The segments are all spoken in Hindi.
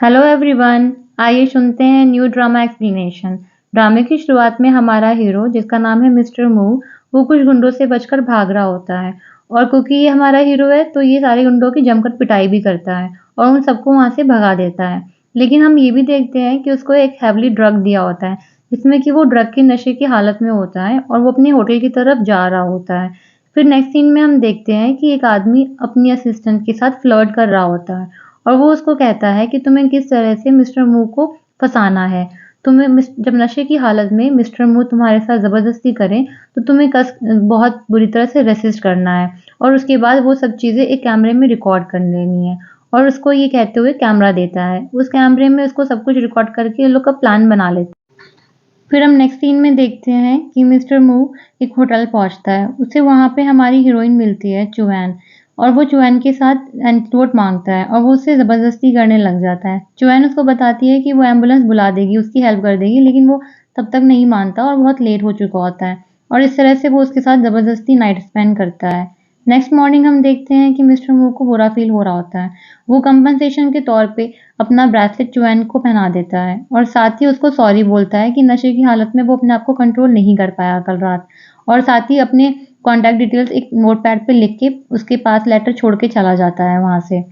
Hello everyone. आइए सुनते हैं न्यू ड्रामा एक्सप्लेनेशन। ड्रामे की शुरुआत में हमारा हीरो, जिसका नाम है मिस्टर मू, वो कुछ गुंडों से बचकर भाग रहा होता है। और क्योंकि ये हमारा हीरो है तो ये सारे गुंडों की जमकर पिटाई भी करता है और उन सबको वहां से भगा देता है। लेकिन हम ये भी देखते हैं कि उसको एक हैवली ड्रग दिया होता है, जिसमें कि वो ड्रग के नशे की हालत में होता है और वो अपने होटल की तरफ जा रहा होता है। फिर नेक्स्ट सीन में हम देखते हैं कि एक आदमी अपनी असिस्टेंट के साथ फ्लर्ट कर रहा होता है और वो उसको कहता है कि तुम्हें किस तरह से मिस्टर मू को फंसाना है। तुम्हें जब नशे की हालत में मिस्टर मू तुम्हारे साथ ज़बरदस्ती करें तो तुम्हें बहुत बुरी तरह से रेसिस्ट करना है और उसके बाद वो सब चीज़ें एक कैमरे में रिकॉर्ड कर लेनी है। और उसको ये कहते हुए कैमरा देता है। उस कैमरे में उसको सब कुछ रिकॉर्ड करके ये लोग का प्लान बना लेते हैं। फिर हम नेक्स्ट सीन में देखते हैं कि मिस्टर मू एक होटल पहुंचता है। उसे वहां पे हमारी हीरोइन मिलती है, चुवैन। और वो चुवैन के साथ एंटीडोट मांगता है और वो उससे ज़बरदस्ती करने लग जाता है। चुवैन उसको बताती है कि वो एम्बुलेंस बुला देगी, उसकी हेल्प कर देगी, लेकिन वो तब तक नहीं मानता और बहुत लेट हो चुका होता है। और इस तरह से वो उसके साथ ज़बरदस्ती नाइट स्पेंड करता है। नेक्स्ट मॉर्निंग हम देखते हैं कि मिस्टर मू को बुरा फील हो रहा होता है। वो कंपनसेशन के तौर पे अपना ब्रेसलेट चुवैन को पहना देता है और साथ ही उसको सॉरी बोलता है कि नशे की हालत में वो अपने आप को कंट्रोल नहीं कर पाया कल रात। और साथ ही अपने कॉन्टैक्ट डिटेल्स एक नोटपैड पे लिख के उसके पास लेटर छोड़ के चला जाता है वहाँ से।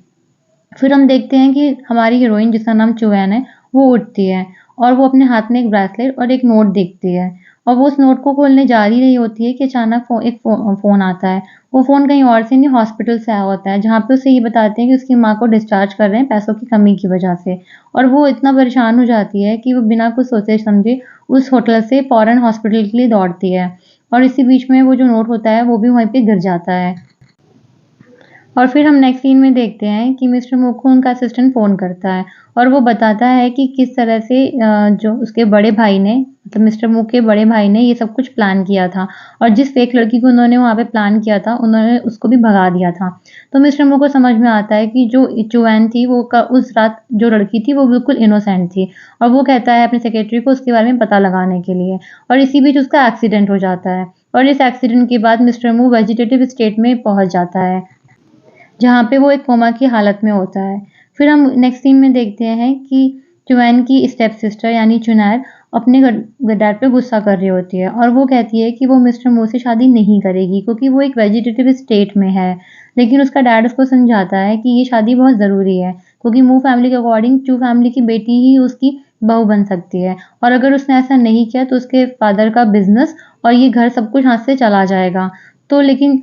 फिर हम देखते हैं कि हमारी हीरोइन, जिसका नाम चुवैन है, वो उठती है और वो अपने हाथ में एक ब्रेसलेट और एक नोट देखती है। और वो उस नोट को खोलने जा ही रही होती है कि अचानक फ़ोन आता है। वो फ़ोन कहीं और से नहीं, हॉस्पिटल से आया होता है, जहाँ पे उसे ये बताते हैं कि उसकी माँ को डिस्चार्ज कर रहे हैं पैसों की कमी की वजह से। और वो इतना परेशान हो जाती है कि वो बिना कुछ सोचे समझे उस होटल से फ़ौरन हॉस्पिटल के लिए दौड़ती है। और इसी बीच में वो जो नोट होता है वो भी वहीं पे गिर जाता है। और फिर हम नेक्स्ट सीन में देखते हैं कि मिस्टर मू को उनका असिस्टेंट फ़ोन करता है और वो बताता है कि किस तरह से जो उसके बड़े भाई ने, मतलब मिस्टर मू के बड़े भाई ने ये सब कुछ प्लान किया था और जिस फेक लड़की को उन्होंने वहाँ पे प्लान किया था, उन्होंने उसको भी भगा दिया था। तो मिस्टर मू को समझ में आता है कि जो चुवैन थी वो उस रात जो लड़की थी वो बिल्कुल इनोसेंट थी। और वो कहता है अपने सेक्रेटरी को उसके बारे में पता लगाने के लिए। और इसी बीच उसका एक्सीडेंट हो जाता है और इस एक्सीडेंट के बाद मिस्टर मू वेजिटेटिव स्टेट में पहुँच जाता है, जहाँ पे वो एक कोमा की हालत में होता है। फिर हम नेक्स्ट सीन में देखते हैं कि चुवैन की स्टेप सिस्टर यानी चुनैर अपने डैड पे गुस्सा कर रही होती है और वो कहती है कि वो मिस्टर मू से शादी नहीं करेगी क्योंकि वो एक वेजिटेटिव स्टेट में है। लेकिन उसका डैड उसको समझाता है कि ये शादी बहुत ज़रूरी है क्योंकि मू फैमिली के अकॉर्डिंग चू फैमिली की बेटी ही उसकी बहू बन सकती है और अगर उसने ऐसा नहीं किया तो उसके फादर का बिजनेस और ये घर सब कुछ हाथ से चला जाएगा। तो लेकिन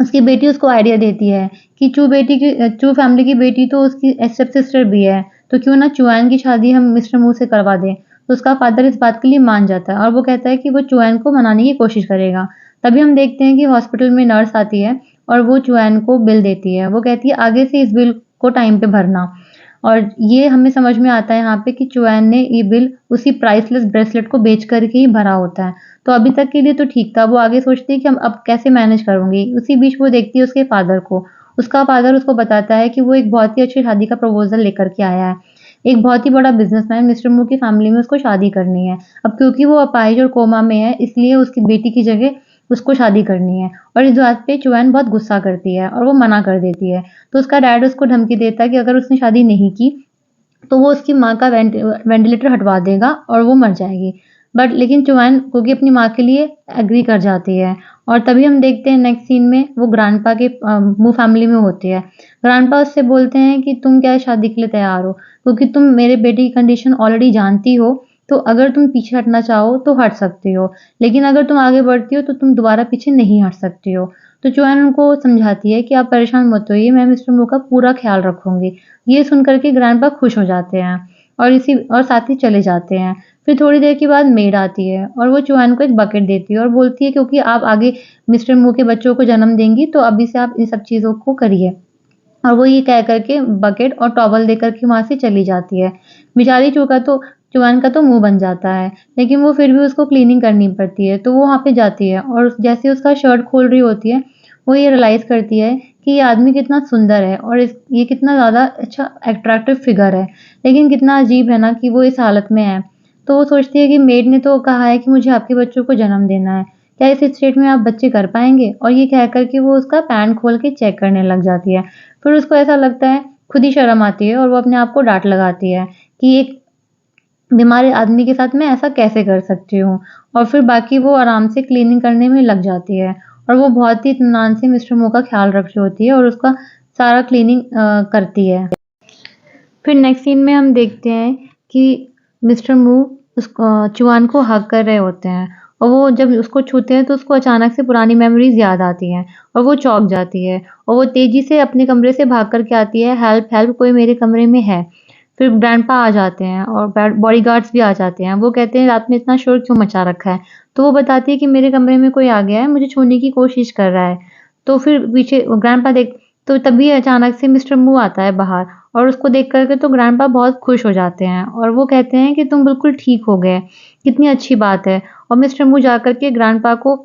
उसकी बेटी उसको आइडिया देती है कि चू फैमिली की बेटी तो उसकी स्टेप सिस्टर भी है, तो क्यों ना चुवैन की शादी हम मिस्टर मू से करवा दें। तो उसका फादर इस बात के लिए मान जाता है और वो कहता है कि वो चुवैन को मनाने की कोशिश करेगा। तभी हम देखते हैं कि हॉस्पिटल में नर्स आती है और वो चुवैन को बिल देती है। वो कहती है आगे से इस बिल को टाइम पे भरना। और ये हमें समझ में आता है यहाँ पे कि चुवैन ने ये बिल उसी प्राइसलेस ब्रेसलेट को बेच करके ही भरा होता है। तो अभी तक के लिए तो ठीक था, वो आगे सोचती है कि हम अब कैसे मैनेज करूँगी। उसी बीच वो देखती है उसके फादर को। उसका फादर उसको बताता है कि वो एक बहुत ही अच्छी शादी का प्रपोज़ल लेकर के आया है। एक बहुत ही बड़ा बिज़नेसमैन मिस्टर मू की फैमिली में उसको शादी करनी है। अब क्योंकि वो अपाहिज और कोमा में है, इसलिए उसकी बेटी की जगह उसको शादी करनी है। और इस बात पे चुवैन बहुत गुस्सा करती है और वो मना कर देती है। तो उसका डैड उसको धमकी देता है कि अगर उसने शादी नहीं की तो वो उसकी माँ का वेंटिलेटर हटवा देगा और वो मर जाएगी। बट लेकिन चुवैन क्योंकि अपनी माँ के लिए एग्री कर जाती है। और तभी हम देखते हैं नेक्स्ट सीन में वो ग्रैंडपा के मू फैमिली में होती है। ग्रैंडपा उससे बोलते हैं कि तुम क्या शादी के लिए तैयार हो, क्योंकि तुम मेरे बेटे की कंडीशन ऑलरेडी जानती हो, तो अगर तुम पीछे हटना चाहो तो हट सकती हो, लेकिन अगर तुम आगे बढ़ती हो तो तुम दोबारा पीछे नहीं हट सकती हो। तो चुवैन उनको समझाती है कि आप परेशान मत होइए, मैं मिस्टर मू का पूरा ख्याल रखूंगी। ये सुनकर के ग्रैंडपा खुश हो जाते हैं और साथ ही चले जाते हैं। फिर थोड़ी देर के बाद मेड आती है और वो चुवैन को एक बकेट देती है और बोलती है क्योंकि आप आगे मिस्टर मू के बच्चों को जन्म देंगी तो अभी से आप इन सब चीज़ों को करिए। और वो ये कह कर के बकेट और टॉवल देकर के वहाँ से चली जाती है। बेचारी चुवैन का तो मुँह बन जाता है, लेकिन वो फिर भी उसको क्लीनिंग करनी पड़ती है, तो वो वहाँ पे जाती है और जैसे उसका शर्ट खोल रही होती है, वो ये रियलाइज़ करती है कि ये आदमी कितना सुंदर है और ये कितना ज़्यादा अच्छा अट्रैक्टिव फिगर है, लेकिन कितना अजीब है ना कि वो इस हालत में है। तो वो सोचती है कि मेड ने तो कहा है कि मुझे आपके बच्चों को जन्म देना है, क्या इस स्टेट में आप बच्चे कर पाएँगे? और ये कह कर के वो उसका पैंट खोल के चेक करने लग जाती है। फिर उसको ऐसा लगता है खुद ही शर्म आती है और वो अपने आप को डाँट लगाती है कि एक बीमार आदमी के साथ मैं ऐसा कैसे कर सकती हूँ? और फिर बाकी वो आराम से क्लीनिंग करने में लग जाती है और वो बहुत ही इत्मीनान से मिस्टर मू का ख़्याल रख रही होती है और उसका सारा क्लीनिंग करती है। फिर नेक्स्ट सीन में हम देखते हैं कि मिस्टर मू चुआन को हग कर रहे होते हैं और वो जब उसको छूते हैं तो उसको अचानक से पुरानी मेमोरीज याद आती हैं और वो चौंक जाती है और वो तेजी से अपने कमरे से भाग कर के आती है, हेल्प हेल्प कोई मेरे कमरे में है। फिर ग्रैंडपा आ जाते हैं और बॉडीगार्ड्स भी आ जाते हैं। वो कहते हैं रात में इतना शोर क्यों मचा रखा है? तो वो बताती है कि मेरे कमरे में कोई आ गया है, मुझे छूने की कोशिश कर रहा है। तो फिर पीछे ग्रैंडपा देख तो तभी अचानक से मिस्टर मू आता है बाहर और उसको देख कर के तो ग्रैंडपा बहुत खुश हो जाते हैं और वो कहते हैं कि तुम बिल्कुल ठीक हो गए, कितनी अच्छी बात है। और मिस्टर मू जाकर के ग्रैंडपा को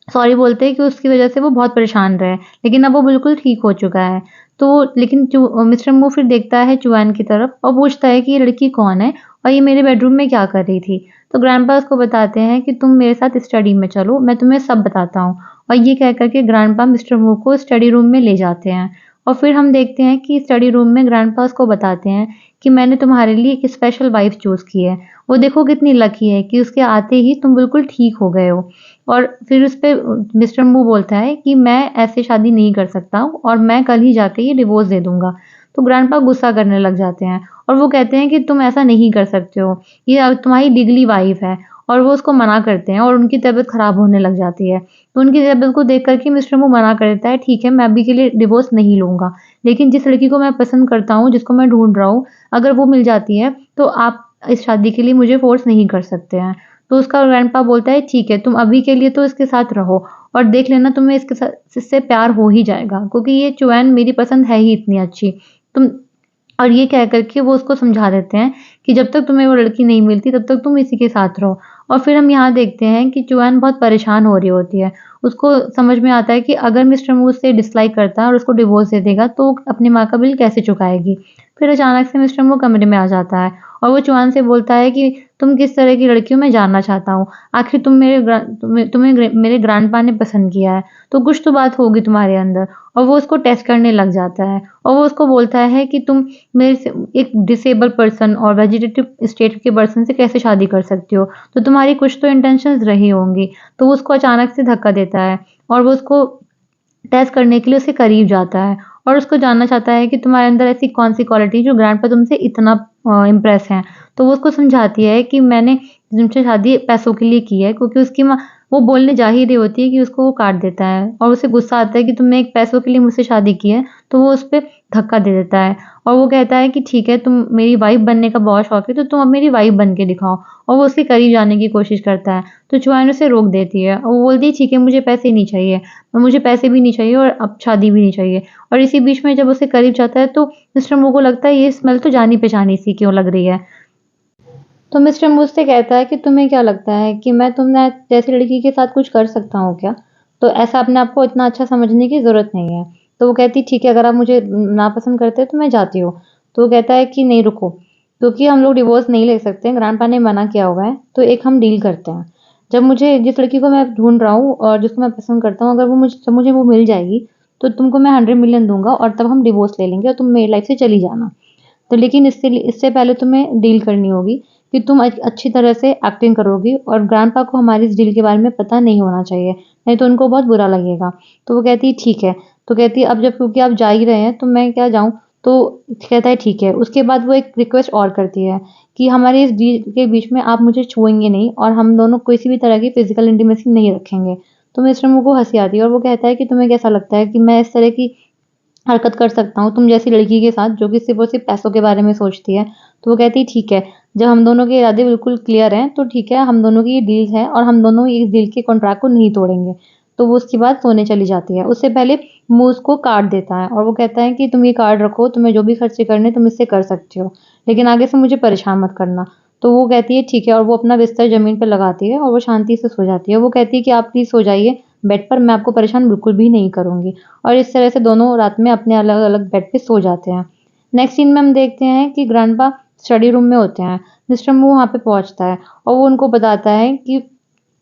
सॉरी बोलते हैं कि उसकी वजह से वो बहुत परेशान रहे, लेकिन अब वो बिल्कुल ठीक हो चुका है। तो लेकिन मिस्टर मू फिर देखता है चुआन की तरफ और पूछता है कि ये लड़की कौन है और ये मेरे बेडरूम में क्या कर रही थी? तो ग्रैंडपा उसको बताते हैं कि तुम मेरे साथ स्टडी में चलो, मैं तुम्हें सब बताता हूँ। और ये कह कर के ग्रैंडपा मिस्टर मू को स्टडी रूम में ले जाते हैं और फिर हम देखते हैं कि स्टडी रूम में ग्रैंडपा उसको बताते हैं कि मैंने तुम्हारे लिए एक स्पेशल वाइफ चूज़ की है। वो देखो कितनी लकी है कि उसके आते ही तुम बिल्कुल ठीक हो गए हो। और फिर उस पे मिस्टर मू बोलता है कि मैं ऐसे शादी नहीं कर सकता हूँ और मैं कल ही जाके ये डिवोर्स दे दूँगा। तो ग्रैंडपा गुस्सा करने लग जाते हैं और वो कहते हैं कि तुम ऐसा नहीं कर सकते हो, ये अब तुम्हारी लीगली वाइफ है। और वो उसको मना करते हैं और उनकी तबीयत खराब होने लग जाती है। तो उनकी तबीयत को देख कर के मिस्टर मू मना कर देता है, ठीक है मैं अभी के लिए डिवोर्स नहीं लूँगा, लेकिन जिस लड़की को मैं पसंद करता हूँ, जिसको मैं ढूँढ रहा हूँ, अगर वो मिल जाती है तो आप इस शादी के लिए मुझे फ़ोर्स नहीं कर सकते हैं। तो उसका ग्रैंडपा बोलता है ठीक है, तुम अभी के लिए तो इसके साथ रहो और देख लेना तुम्हें इससे प्यार हो ही जाएगा क्योंकि ये चुआन मेरी पसंद है ही इतनी अच्छी। तुम और ये कह कर के वो उसको समझा देते हैं कि जब तक तुम्हें वो लड़की नहीं मिलती तब तक तुम इसी के साथ रहो। और फिर हम यहाँ देखते हैं कि चुआन बहुत परेशान हो रही होती है। उसको समझ में आता है कि अगर मिस्टर मू उससे डिसलाइक करता है और उसको डिवोर्स दे देगा तो वो अपनी माँ का बिल कैसे चुकाएगी। फिर अचानक से मिस्टर मू कमरे में आ जाता है और वो चुआन से बोलता है कि तुम किस तरह की लड़की हो मैं जानना चाहता हूँ। आखिर तुम्हें मेरे ग्रैंडपा ने पसंद किया है, तो कुछ तो बात होगी तुम्हारे अंदर। और वो उसको टेस्ट करने लग जाता है और वो उसको बोलता है कि तुम मेरे से एक डिसेबल पर्सन और वेजिटेटिव स्टेट के पर्सन से कैसे शादी कर सकती हो? तो तुम्हारी कुछ तो इंटेंशंस रही होंगी। तो वो उसको अचानक से धक्का देता है और वो उसको टेस्ट करने के लिए उसके करीब जाता है और उसको जानना चाहता है कि तुम्हारे अंदर ऐसी कौन-सी क्वालिटी है जो ग्रैंडपा तुमसे इतना इम्प्रेस हैं। तो वो उसको समझाती है कि मैंने तुमसे शादी पैसों के लिए की है क्योंकि उसकी माँ वो बोलने जा ही रही होती है कि उसको वो काट देता है और उसे गुस्सा आता है कि तुमने एक पैसों के लिए मुझसे शादी की है, तो वो उस पे धक्का दे देता है और वो कहता है कि ठीक है तुम मेरी वाइफ़ बनने का बहुत शौक है, तो तुम अब मेरी वाइफ़ बन के दिखाओ। और वो उसके करीब जाने की कोशिश करता है, तो चुआन उसे रोक देती है और वो बोलती है ठीक है मुझे पैसे नहीं चाहिए, और मुझे पैसे भी नहीं चाहिए और अब शादी भी नहीं चाहिए। और इसी बीच में जब उसके करीब जाता है तो मिस्टर मू को लगता है ये स्मेल तो जानी-पहचानी सी क्यों लग रही है। तो मिस्टर मू उससे कहता है कि तुम्हें क्या लगता है कि मैं तुमने जैसी लड़की के साथ कुछ कर सकता हूँ क्या? तो ऐसा अपने आप को इतना अच्छा समझने की ज़रूरत नहीं है। तो वो कहती ठीक है अगर आप मुझे नापसंद करते हैं तो मैं जाती हूँ। तो वो कहता है कि नहीं रुको, क्योंकि हम लोग डिवोर्स नहीं ले सकते, ग्रैंडपा ने मना किया हुआ है, तो एक हम डील करते हैं। जब मुझे जिस लड़की को मैं ढूँढ रहा हूँ और जिसको मैं पसंद करता हूँ अगर जब मुझे वो मिल जाएगी, तो तुमको मैं 100 मिलियन दूँगा और तब हम डिवोर्स ले लेंगे और तुम मेरी लाइफ़ से चली जाना। तो लेकिन इससे पहले तुम्हें डील करनी होगी कि तुम अच्छी तरह से एक्टिंग करोगी और ग्रैंडपा को हमारी इस डील के बारे में पता नहीं होना चाहिए, नहीं तो उनको बहुत बुरा लगेगा। तो वो कहती है ठीक है। तो कहती है अब जब क्योंकि आप जा ही रहे हैं तो मैं क्या जाऊँ? तो कहता है ठीक है। उसके बाद वो एक रिक्वेस्ट और करती है कि हमारी इस डील के बीच में आप मुझे छुएँगे नहीं और हम दोनों किसी भी तरह की फ़िज़िकल इंटीमेसी नहीं रखेंगे। तो मिस्टर मू को हँसी आती है और वो कहता है कि तुम्हें कैसा लगता है कि मैं इस तरह की हरकत कर सकता हूँ तुम जैसी लड़की के साथ जो कि सिर्फ़ और सिर्फ़ पैसों के बारे में सोचती है। तो वो कहती है ठीक है, जब हम दोनों के इरादे बिल्कुल क्लियर हैं तो ठीक है हम दोनों की ये डील है और हम दोनों इस डील के कॉन्ट्रैक्ट को नहीं तोड़ेंगे। तो वो उसके बाद सोने चली जाती है। उससे पहले मुँह उसको कार्ड देता है और वो कहता है कि तुम ये कार्ड रखो, तुम्हें जो भी खर्चे करने तुम इससे कर सकते हो, लेकिन आगे से मुझे परेशान मत करना। तो वो कहती है ठीक है और वो अपना बिस्तर ज़मीन पे लगाती है और वो शांति से सो जाती है। वो कहती है कि आप प्लीज़ सो जाइए बेड पर, मैं आपको परेशान बिल्कुल भी नहीं करूँगी। और इस तरह से दोनों रात में अपने अलग-अलग बेड पे सो जाते हैं। नेक्स्ट सीन में हम देखते हैं कि ग्रैंडपा स्टडी रूम में होते हैं। मिस्टर मू वहाँ पे पहुँचता है और वो उनको बताता है कि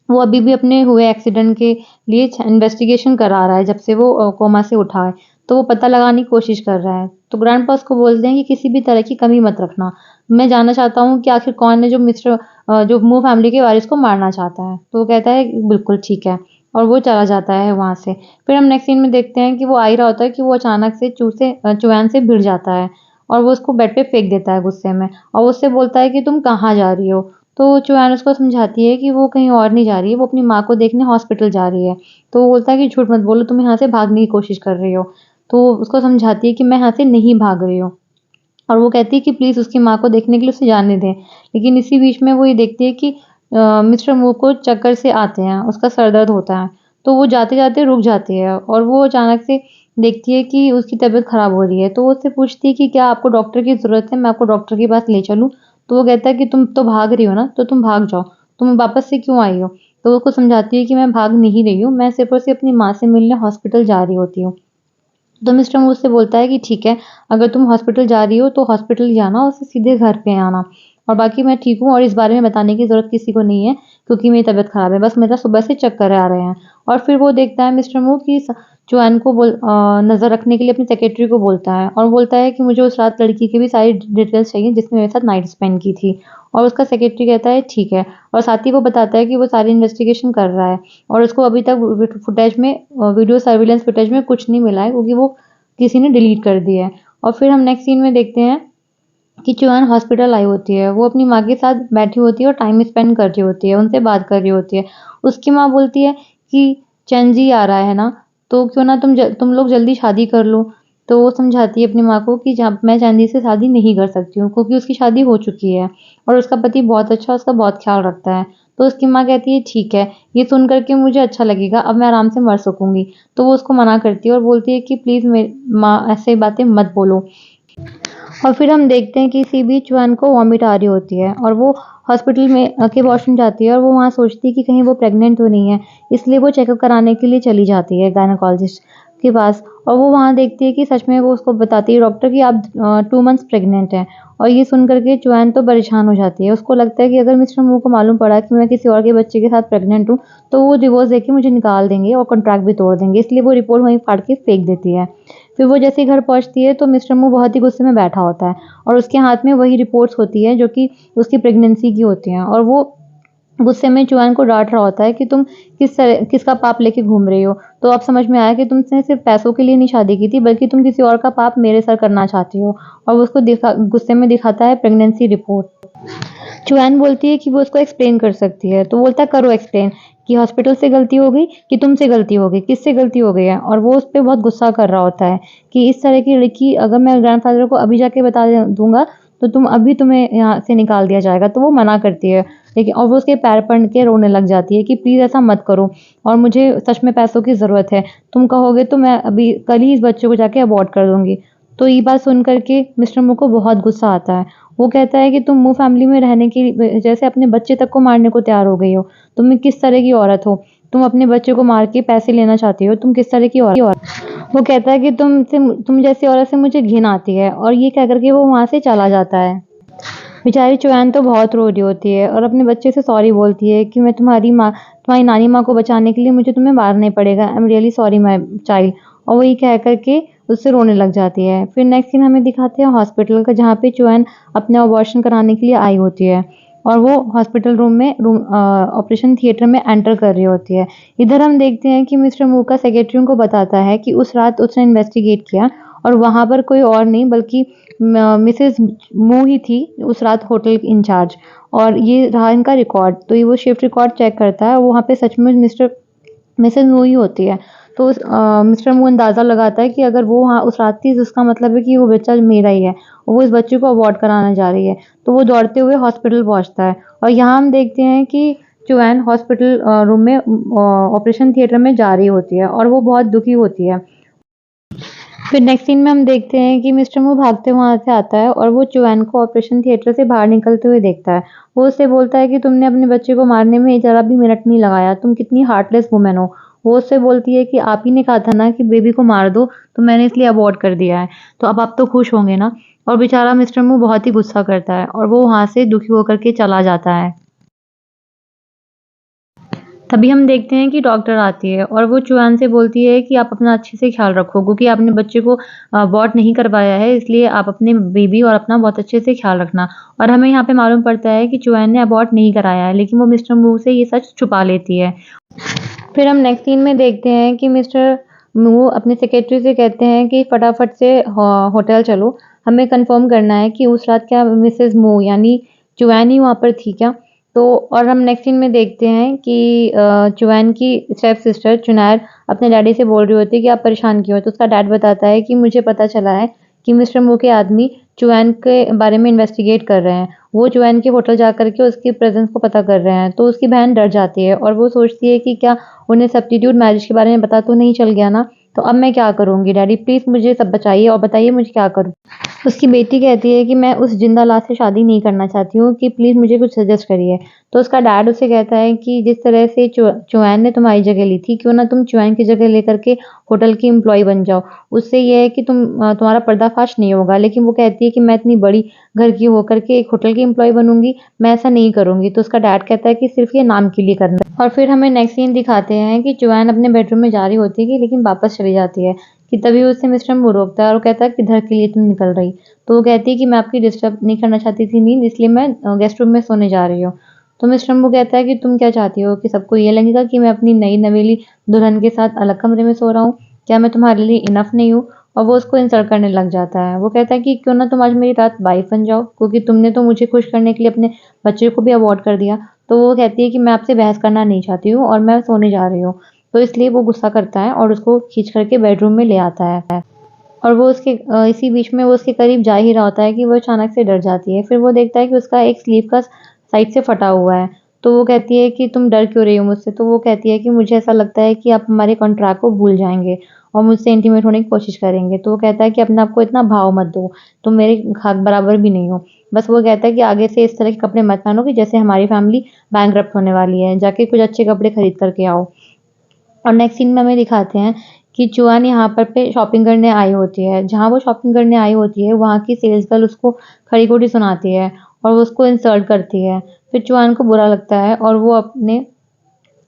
वो अभी भी अपने हुए एक्सीडेंट के लिए इन्वेस्टिगेशन करा रहा है जब से वो कोमा से उठा है। तो वो पता लगाने की कोशिश कर रहा है। तो ग्रैंडपा उसको बोलते हैं कि किसी भी तरह की कमी मत रखना। मैं जानना चाहता हूँ कि आखिर कौन है जो मू फैमिली के वारिस को मारना चाहता है। तो वो कहता है बिल्कुल ठीक है और वो चला जाता है वहाँ से। फिर हम नेक्स्ट सीन में देखते हैं कि वो आ ही रहा होता है कि वो अचानक से चुड़ैल से भिड़ जाता है और वो उसको बेड पे फेंक देता है गुस्से में और वो उससे बोलता है कि तुम कहाँ जा रही हो? तो चुड़ैल उसको समझाती है कि वो कहीं और नहीं जा रही है, वो अपनी माँ को देखने हॉस्पिटल जा रही है। तो वो बोलता है कि झूठ मत बोलो, तुम यहाँ से भागने की कोशिश कर रही हो। तो उसको समझाती है कि मैं यहाँ से नहीं भाग रही हूँ। और वो कहती है कि प्लीज़ उसकी माँ को देखने के लिए उसे जाने दें। लेकिन इसी बीच में वो ये देखती है कि मिस्टर मू को चक्कर से आते हैं, उसका सर दर्द होता है। तो वो जाते-जाते रुक जाती है और वो अचानक से देखती है कि उसकी तबीयत ख़राब हो रही है। तो वो उससे पूछती है कि क्या आपको डॉक्टर की ज़रूरत है? मैं आपको डॉक्टर के पास ले चलूँ? तो वो कहता है कि तुम तो भाग रही हो ना, तो तुम भाग जाओ। तुम वापस से क्यों आई हो? तो वो उसको समझाती है कि मैं भाग नहीं रही हूँ, मैं सिर्फ़ और सिर्फ़ अपनी माँ से मिलने हॉस्पिटल जा रही होती हूँ। तो मिस्टर मू उससे बोलता है कि ठीक है, अगर तुम हॉस्पिटल जा रही हो तो हॉस्पिटल ही जाना और उससे सीधे घर पे आना। और बाकी मैं ठीक हूँ और इस बारे में बताने की ज़रूरत किसी को नहीं है क्योंकि मेरी तबीयत ख़राब है, बस मेरा सुबह से चक्कर आ रहे हैं। और फिर वो देखता है मिस्टर मू कि जोएन को नज़र रखने के लिए अपनी सेक्रेटरी को बोलता है और बोलता है कि मुझे उस रात लड़की की भी सारी डिटेल्स चाहिए जिसने मेरे साथ नाइट स्पेंड की थी। और उसका सेक्रेटरी कहता है ठीक है और साथ ही वो बताता है कि वो सारी इन्वेस्टिगेशन कर रहा है और उसको अभी तक वीडियो सर्विलेंस फुटेज में कुछ नहीं मिला है क्योंकि वो किसी ने डिलीट कर दिया है। और फिर हम नेक्स्ट सीन में देखते हैं कि चुआन हॉस्पिटल आई होती है। वो अपनी माँ के साथ बैठी होती है और टाइम स्पेंड कर रही होती है, उनसे बात कर रही होती है। उसकी माँ बोलती है कि चैन-जी आ रहा है ना, तो क्यों ना तुम लोग जल्दी शादी कर लो। तो वो समझाती है अपनी माँ को कि जहाँ मैं चैन-जी से शादी नहीं कर सकती हूँ क्योंकि उसकी शादी हो चुकी है और उसका पति बहुत अच्छा उसका बहुत ख़्याल रखता है। तो उसकी माँ कहती है ठीक है, ये सुन कर के मुझे अच्छा लगेगा, अब मैं आराम से मर सकूँगी। तो वो उसको मना करती है और बोलती है कि प्लीज़ माँ ऐसे बातें मत बोलो। और फिर हम देखते हैं कि इसी बीच चुआन को वॉमिट आ रही होती है और वो हॉस्पिटल में के वॉशरूम जाती है और वो वहाँ सोचती है कि कहीं वो प्रेग्नेंट तो नहीं है, इसलिए वो चेकअप कराने के लिए चली जाती है गायनेकोलॉजिस्ट के पास। और वो वहाँ देखती है कि सच में वो उसको बताती है डॉक्टर कि आप 2 मंथ्स प्रेग्नेंट हैं। और ये सुन कर के चुआन तो परेशान हो जाती है। उसको लगता है कि अगर मिस्टर मू को मालूम पड़ा कि मैं किसी और के बच्चे के साथ प्रेग्नेंट हूँ, तो वो डिवोर्स देके मुझे निकाल देंगे और कॉन्ट्रैक्ट भी तोड़ देंगे, इसलिए वो रिपोर्ट वहीं फाड़ के फेंक देती है। फिर वो जैसे ही घर पहुँचती है तो मिस्टर मू बहुत ही गुस्से में बैठा होता है और उसके हाथ में वही रिपोर्ट्स होती है जो कि उसकी प्रेगनेंसी की होती हैं और वो गुस्से में चुआन को डाँट रहा होता है कि तुम किसका पाप लेके घूम रही हो? तो अब समझ में आया कि तुमने सिर्फ़ पैसों के लिए नहीं शादी की थी बल्कि तुम किसी और का पाप मेरे सर करना चाहती हो। और वो उसको गुस्से में दिखाता है प्रेगनेंसी रिपोर्ट। चुआन बोलती है कि वो उसको एक्सप्लेन कर सकती है, तो बोलता है करो एक्सप्लेन कि हॉस्पिटल से गलती हो गई कि तुमसे गलती हो गई, किससे गलती हो गई है? और वो उस पे बहुत गुस्सा कर रहा होता है कि इस तरह की लड़की अगर मैं ग्रैंडफ़ादर को अभी जाके बता दूँगा, तो तुम्हें यहाँ से निकाल दिया जाएगा। तो वो मना करती है, लेकिन और वो उसके पैर पड़ के रोने लग जाती है कि प्लीज़ ऐसा मत करो और मुझे सच में पैसों की ज़रूरत है। तुम कहोगे तो मैं अभी कल ही इस बच्चे को जाके अबॉर्ट कर दूँगी। तो ये बात सुन कर के मिस्टर मू को बहुत गुस्सा आता है। वो कहता है कि तुम मू फैमिली में रहने की वजह से अपने बच्चे तक को मारने को तैयार हो गई हो। तुम किस तरह की औरत हो? तुम अपने बच्चे को मार के पैसे लेना चाहती हो। तुम किस तरह की औरत? वो कहता है कि तुम जैसी औरत से मुझे घिन आती है और ये कह कर के वो वहाँ से चला जाता है। बेचारी चुआन तो बहुत रो रही होती है और अपने बच्चे से सॉरी बोलती है कि मैं तुम्हारी नानी माँ को बचाने के लिए मुझे तुम्हें मारना ही पड़ेगा। I am really sorry my child. और वो ये कह कर के उससे रोने लग जाती है। फिर नेक्स्ट सीन हमें दिखाते हैं हॉस्पिटल का जहाँ पे चुआन अपना अबॉर्शन कराने के लिए आई होती है और वो हॉस्पिटल ऑपरेशन थिएटर में एंटर कर रही होती है। इधर हम देखते हैं कि मिस्टर मू का सेक्रेटरी उनको बताता है कि उस रात उसने इन्वेस्टिगेट किया और वहाँ पर कोई और नहीं बल्कि मिसेज़ मू ही थी उस रात होटल इंचार्ज। और ये रहा इनका रिकॉर्ड। तो ये वो शिफ्ट रिकॉर्ड चेक करता है और वहाँ पे सच में मिसेज़ मू ही होती है। तो मिस्टर मू अंदाज़ा लगाता है कि अगर वो वहाँ उस रात थी तो इसका मतलब है कि वो बच्चा मेरा ही है और वो इस बच्चे को अबॉर्ट कराने जा रही है। तो वो दौड़ते हुए हॉस्पिटल पहुँचता है और यहाँ हम देखते हैं कि जोएन हॉस्पिटल रूम में ऑपरेशन थिएटर में जा रही होती है और वो बहुत दुखी होती है। फिर नेक्स्ट सीन में हम देखते हैं कि मिस्टर मू भागते वहाँ से आता है और वो जोएन को ऑपरेशन थिएटर से बाहर निकलते हुए देखता है। वो उससे बोलता है कि तुमने अपने बच्चे को मारने में ज़रा भी मिनट नहीं लगाया, तुम कितनी हार्टलेस वुमन हो। वो उससे बोलती है कि आप ही ने कहा था ना कि बेबी को मार दो, तो मैंने इसलिए अबॉर्ट कर दिया है। तो अब आप तो खुश होंगे ना? और बेचारा मिस्टर मू बहुत ही गुस्सा करता है और वो वहाँ से दुखी होकर के चला जाता है। तभी हम देखते हैं कि डॉक्टर आती है और वो चुआन से बोलती है कि आप अपना अच्छे से ख्याल रखो क्योंकि आपने बच्चे को अबॉर्ट नहीं करवाया है, इसलिए आप अपने बेबी और अपना बहुत अच्छे से ख्याल रखना। और हमें यहाँ पे मालूम पड़ता है कि चुआन ने अबॉर्ट नहीं कराया है, लेकिन वो मिस्टर मू से ये सच छुपा लेती है। फिर हम नेक्स्ट सीन में देखते हैं कि मिस्टर मू अपने सेक्रेटरी से कहते हैं कि फटाफट से होटल चलो, हमें कंफर्म करना है कि उस रात क्या मिसेस मू यानी चुआन ही वहाँ पर थी क्या? तो और हम नेक्स्ट सीन में देखते हैं कि चुआन की स्टेप सिस्टर चुनैर अपने डैडी से बोल रही होती है कि आप परेशान क्यों हो? तो उसका डैड बताता है कि मुझे पता चला है कि मिस्टर मू के आदमी चुआन के बारे में इन्वेस्टिगेट कर रहे हैं। वो चुआन के होटल जा कर के उसकी प्रेज़ेंस को पता कर रहे हैं। तो उसकी बहन डर जाती है और वो सोचती है कि क्या उन्हें सब्स्टिट्यूट मैरिज के बारे में पता तो नहीं चल गया ना? तो अब मैं क्या करूँगी? डैडी प्लीज़ मुझे सब बताइए और बताइए मुझे क्या करूँ? उसकी बेटी कहती है कि मैं उस जिंदा लाश से शादी नहीं करना चाहती हूँ कि प्लीज़ मुझे कुछ सजेस्ट करिए। तो उसका डैड उसे कहता है कि जिस तरह से चुआन ने तुम्हारी जगह ली थी, क्यों ना तुम चुआन की जगह लेकर के होटल की एम्प्लॉयी बन जाओ। उससे ये है कि तुम्हारा पर्दाफ़ाश नहीं होगा। लेकिन वो कहती है कि मैं इतनी बड़ी घर की होकर के एक होटल की एम्प्लॉयी बनूँगी, मैं ऐसा नहीं करूँगी। तो उसका डैड कहता है कि सिर्फ़ ये नाम के लिए करना है। और फिर हमें नेक्स्ट सीन दिखाते हैं कि चुआन अपने बेडरूम में जा रही होती है लेकिन वापस चली जाती है कि तभी उसे मिस्टर मू रोकता है और वो कहता है किधर के लिए तुम निकल रही? तो वो कहती है कि मैं आपकी डिस्टर्ब नहीं करना चाहती थी नींद, इसलिए मैं गेस्ट रूम में सोने जा रही हूँ। तो मिस्टर मू कहता है कि तुम क्या चाहती हो कि सबको ये लगेगा कि मैं अपनी नई नवेली दुल्हन के साथ अलग कमरे में सो रहा हूँ? क्या मैं तुम्हारे लिए इनफ नहीं हूँ? और वो उसको इंसल्ट करने लग जाता है। वो कहता है कि क्यों ना तुम आज मेरी रात वाइफ बन जाओ क्योंकि तुमने तो मुझे खुश करने के लिए अपने बच्चे को भी अवॉर्ड कर दिया। तो वो कहती है कि मैं आपसे बहस करना नहीं चाहती हूँ और मैं सोने जा रही हूँ। तो इसलिए वो गुस्सा करता है और उसको खींच करके बेडरूम में ले आता है। और वो इसी बीच में वो उसके करीब जा ही रहा होता है कि वो अचानक से डर जाती है। फिर वो देखता है कि उसका एक स्लीव का साइड से फटा हुआ है। तो वो कहती है कि तुम डर क्यों रही हो मुझसे? तो वो कहती है कि मुझे ऐसा लगता है कि आप हमारे कॉन्ट्रैक्ट को भूल जाएँगे और मुझसे इंटीमेट होने की कोशिश करेंगे। तो वो कहता है कि अपने आप को इतना भाव मत दो, तुम मेरे खाक बराबर भी नहीं हो। बस वो कहता है कि आगे से इस तरह के कपड़े मत पहनो कि जैसे हमारी फैमिली बैंकरप्ट होने वाली है। जाके कुछ अच्छे कपड़े खरीद कर के आओ। और नेक्स्ट सीन में हमें दिखाते हैं कि चुआन यहाँ पर पे शॉपिंग करने आई होती है। जहाँ वो शॉपिंग करने आई होती है, वहाँ की सेल्स गर्ल उसको खड़ी-खोटी सुनाती है और वो उसको इंसल्ट करती है। फिर चुआन को बुरा लगता है और वो अपने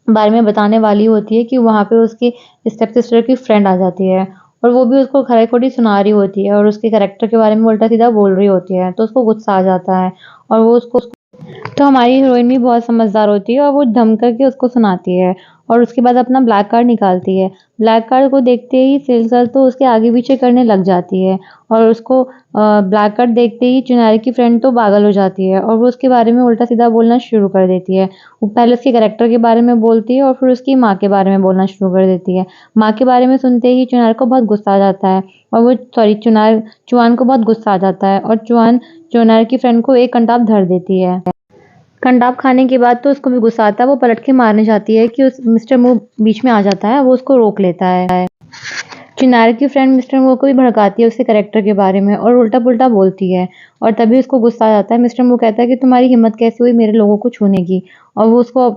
बारे में बताने वाली होती है कि वहाँ पे उसकी स्टेप सिस्टर की फ्रेंड आ जाती है और वो भी उसको खड़ी-खोटी सुना रही होती है और उसके कैरेक्टर के बारे में उल्टा-सीधा बोल रही होती है। तो उसको गुस्सा आ जाता है और वो उसको तो हमारी हीरोइन भी बहुत समझदार होती है और वो धम करके उसको सुनाती है और उसके बाद अपना ब्लैक कार्ड निकालती है। ब्लैक कार्ड को देखते ही सेल्स गर्ल तो उसके आगे-पीछे करने लग जाती है और उसको ब्लैक कार्ड देखते ही चिनारी की फ्रेंड तो पागल हो जाती है और वो उसके बारे में उल्टा-सीधा बोलना शुरू कर देती है। वो पहले उसके कैरेक्टर के बारे में बोलती है और फिर उसकी माँ के बारे में बोलना शुरू कर देती है। माँ के बारे में सुनते ही चुनार को बहुत गुस्सा आ जाता है और वो चुआन को बहुत गुस्सा आ जाता है और चुआन चुनार की फ्रेंड को एक कंटाप धर देती है। कंडाप खाने के बाद तो उसको भी गुस्सा आता है, वो पलट के मारने जाती है कि उस मिस्टर मू बीच में आ जाता है, वो उसको रोक लेता है। चिनार की फ्रेंड मिस्टर मू को भी भड़काती है उसके कैरेक्टर के बारे में और उल्टा-पुल्टा बोलती है और तभी उसको गुस्सा आ जाता है। मिस्टर मू कहता है कि तुम्हारी हिम्मत कैसे हुई मेरे लोगों को छूने की? और वो उसको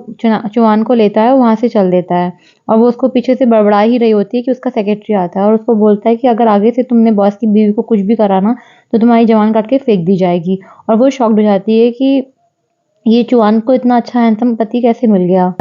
चुआन को लेता है और वहाँ से चल देता है और वो उसको पीछे से बड़बड़ा ही रही होती है कि उसका सेक्रेटरी आता है और उसको बोलता है कि अगर आगे से तुमने बॉस की बीवी को कुछ भी करा ना, तो तुम्हारी जबान काट के फेंक दी जाएगी। और वो शॉक्ड हो जाती है कि ये चुआन को इतना अच्छा हैंडसम पति कैसे मिल गया।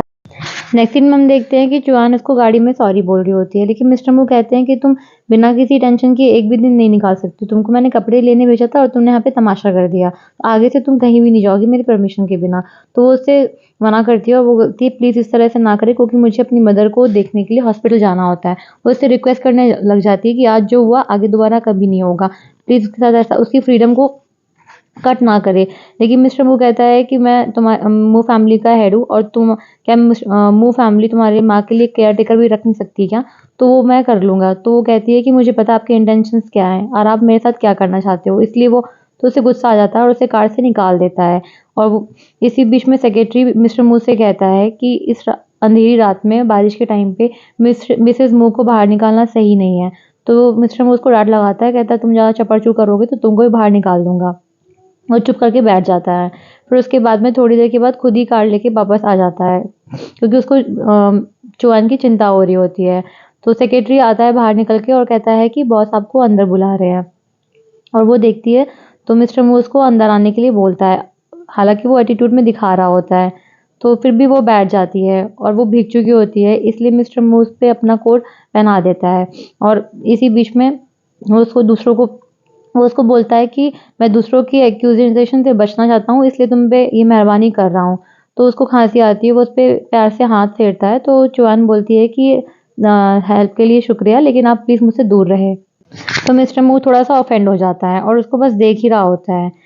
नेक्स्ट सीन में हम देखते हैं कि चुआन उसको गाड़ी में सॉरी बोल रही होती है, लेकिन मिस्टर मू कहते हैं कि तुम बिना किसी टेंशन के एक भी दिन नहीं निकाल सकती। तुमको मैंने कपड़े लेने भेजा था और तुमने यहाँ पे तमाशा कर दिया। आगे से तुम कहीं भी नहीं जाओगी मेरी परमिशन के बिना। तो वो उससे मना करती है और वो बोलती है प्लीज़ इस तरह से ना करे क्योंकि मुझे अपनी मदर को देखने के लिए हॉस्पिटल जाना होता है। वो उससे रिक्वेस्ट करने लग जाती है कि आज जो हुआ आगे दोबारा कभी नहीं होगा। प्लीज़ उसके साथ ऐसा उसकी फ्रीडम को कट ना करे। लेकिन मिस्टर मू कहता है कि मैं मू फैमिली का हेड हूँ और मू फैमिली तुम्हारी माँ के लिए केयर टेकर भी रख नहीं सकती क्या? तो वो मैं कर लूँगा। तो वो कहती है कि मुझे पता है आपके इंटेंशंस क्या हैं और आप मेरे साथ क्या करना चाहते हो। इसलिए वो तो उसे गुस्सा आ जाता है और उसे कार से निकाल देता है। और वो इसी बीच में सेक्रेटरी मिस्टर मू से कहता है कि इस अंधेरी रात में बारिश के टाइम पे मिसेस मू को बाहर निकालना सही नहीं है। तो मिस्टर मू उसको डाँट लगाता है, कहता है तुम ज़्यादा चपड़-चूँ करोगे तो तुमको भी बाहर निकाल दूँगा। वो चुप करके बैठ जाता है। फिर उसके बाद में थोड़ी देर के बाद खुद ही कार लेके वापस आ जाता है क्योंकि उसको चुआन की चिंता हो रही होती है। तो सेक्रेटरी आता है बाहर निकल के और कहता है कि बॉस आपको अंदर बुला रहे हैं और वो देखती है तो मिस्टर मू उसको अंदर आने के लिए बोलता है। हालाँकि वो एटीट्यूड में दिखा रहा होता है। तो फिर भी वो बैठ जाती है और वो भीग चुकी होती है, इसलिए मिस्टर मू उस पे अपना कोट पहना देता है और इसी बीच में वो उसको बोलता है कि मैं दूसरों की एक्यूजेशन से बचना चाहता हूँ, इसलिए तुम पे ये मेहरबानी कर रहा हूँ। तो उसको खांसी आती है, वो उस पे प्यार से हाथ फेरता है, तो चुआन बोलती है कि हेल्प के लिए शुक्रिया, लेकिन आप प्लीज़ मुझसे दूर रहे। तो मिस्टर मू थोड़ा-सा ऑफेंड हो जाता है और उसको बस देख ही रहा होता है।